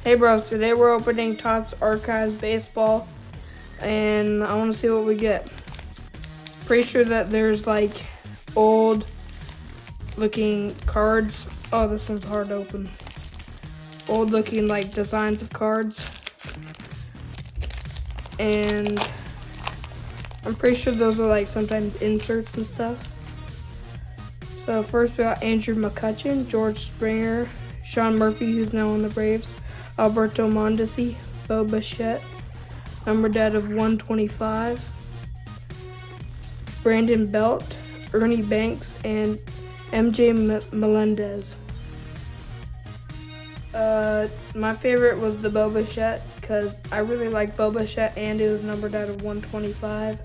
Hey bros, today we're opening Topps Archives Baseball, and I want to see what we get. Pretty sure that there's like old looking cards. Oh, this one's hard to open. Old looking like designs of cards. And I'm pretty sure those are like sometimes inserts and stuff. So first we got Andrew McCutchen, George Springer, Sean Murphy, who's now on the Braves, Alberto Mondesi, Bo Bichette, numbered out of 125, Brandon Belt, Ernie Banks, and MJ Melendez. My favorite was the Bo Bichette because I really like Bo Bichette and it was numbered out of 125.